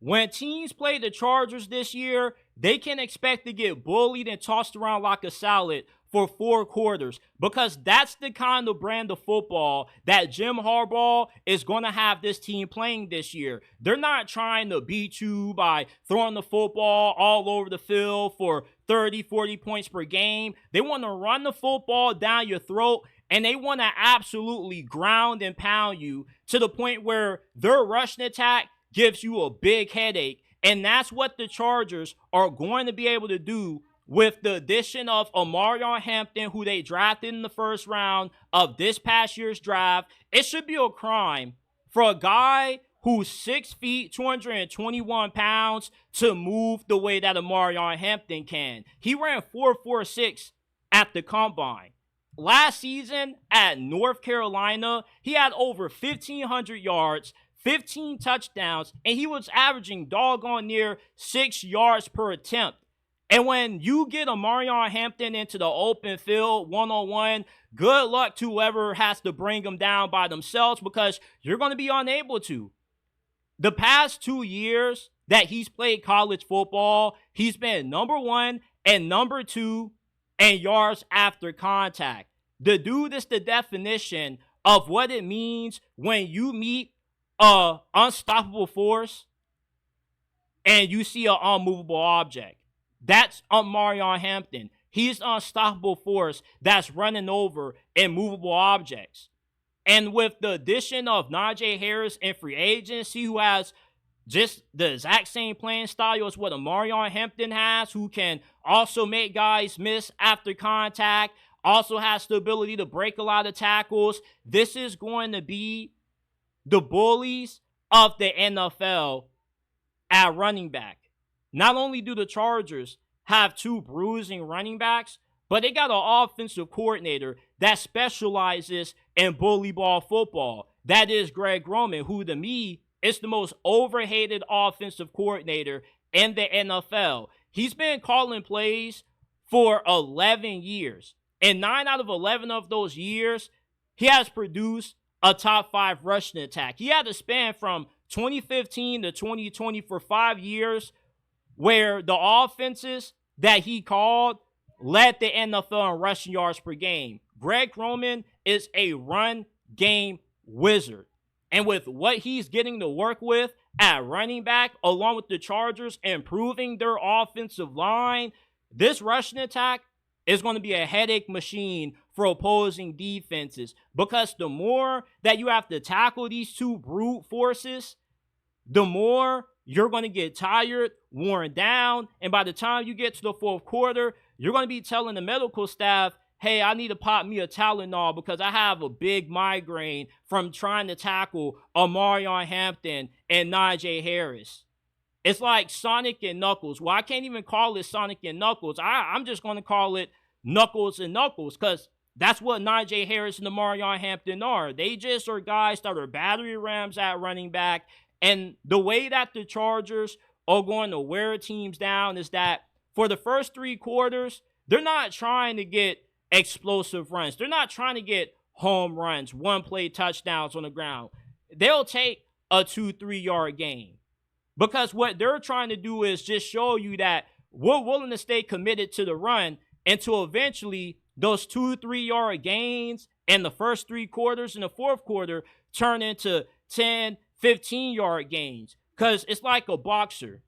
when teams play the Chargers this year, they can expect to get bullied and tossed around like a salad for 4 quarters, because that's the kind of brand of football that Jim Harbaugh is going to have this team playing this year. They're not trying to beat you by throwing the football all over the field for 30, 40 points per game. They want to run the football down your throat, and they want to absolutely ground and pound you to the point where their rushing attack gives you a big headache. And that's what the Chargers are going to be able to do with the addition of Omar Hampton, who they drafted in the first round of this past year's draft. It should be a crime for a guy who's 6 feet, 221 pounds, to move the way that Omarion Hampton can. He ran 4.46 at the combine. Last season at North Carolina, he had over 1,500 yards, 15 touchdowns, and he was averaging doggone near 6 yards per attempt. And when you get Omarion Hampton into the open field one-on-one, good luck to whoever has to bring him down by themselves, because you're going to be unable to. The past 2 years that he's played college football, he's been number 1 and number 2 in yards after contact. The dude is the definition of what it means when you meet an unstoppable force and you see an unmovable object. That's Omarion Hampton. He's an unstoppable force that's running over immovable objects. And with the addition of Najee Harris in free agency, who has just the exact same playing style as what Omarion Hampton has, who can also make guys miss after contact, also has the ability to break a lot of tackles, this is going to be the bullies of the NFL at running back. Not only do the Chargers have 2 bruising running backs, but they got an offensive coordinator that specializes in bully ball football. That is Greg Roman, who to me is the most overhated offensive coordinator in the NFL. He's been calling plays for 11 years. And 9 out of 11 of those years, he has produced a top 5 rushing attack. He had a span from 2015 to 2020 for 5 years where the offenses that he called led the NFL in rushing yards per game. Greg Roman is a run game wizard. And with what he's getting to work with at running back, along with the Chargers improving their offensive line, this rushing attack is going to be a headache machine for opposing defenses, because the more that you have to tackle these 2 brute forces, the more you're going to get tired, worn down, and by the time you get to the 4th quarter, you're going to be telling the medical staff, hey, I need to pop me a Tylenol because I have a big migraine from trying to tackle Omarion Hampton and Najee Harris. It's like Sonic and Knuckles. Well, I can't even call it Sonic and Knuckles. I'm just going to call it Knuckles and Knuckles, because that's what Najee Harris and Omarion Hampton are. They just are guys that are battery rams at running back. And the way that the Chargers are going to wear teams down is that for the first 3 quarters, they're not trying to get explosive runs. They're not trying to get home runs, 1-play touchdowns on the ground. They'll take a 2-3 yard gain, because what they're trying to do is just show you that we're willing to stay committed to the run until eventually those 2-3 yard gains in the first 3 quarters in the 4th quarter turn into 10, 15 yard gains. Because it's like a boxer.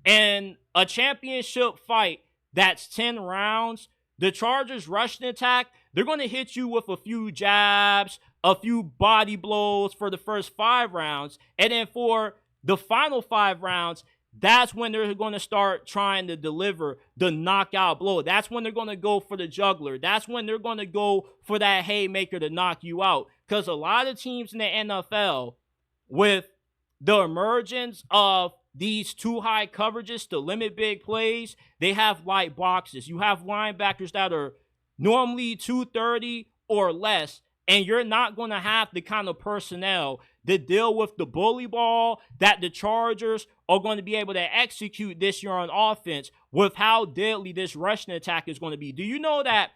And a championship fight that's 10 rounds, the Chargers rushing attack, they're going to hit you with a few jabs, a few body blows for the first 5 rounds. And then for the final 5 rounds, that's when they're going to start trying to deliver the knockout blow. That's when they're going to go for the juggler. That's when they're going to go for that haymaker to knock you out. Because a lot of teams in the NFL, with the emergence of these 2 high coverages to limit big plays, they have light boxes. You have linebackers that are normally 230 or less, and you're not going to have the kind of personnel to deal with the bully ball that the Chargers are going to be able to execute this year on offense with how deadly this rushing attack is going to be. Do you know that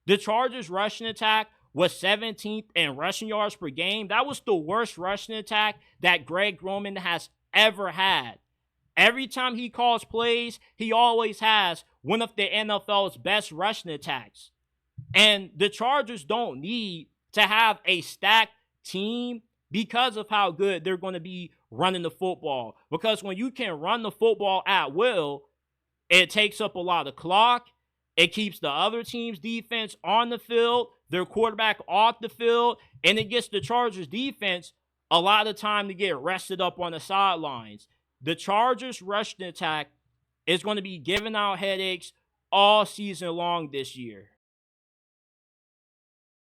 the Chargers rushing attack was 17th in rushing yards per game? That was the worst rushing attack that Greg Roman has ever had. Every time he calls plays, he always has one of the NFL's best rushing attacks. And the Chargers don't need to have a stacked team because of how good they're going to be running the football. Because when you can run the football at will, it takes up a lot of clock. It keeps the other team's defense on the field, their quarterback off the field, and it gets the Chargers defense a lot of time to get rested up on the sidelines. The Chargers rushing attack is going to be giving out headaches all season long this year.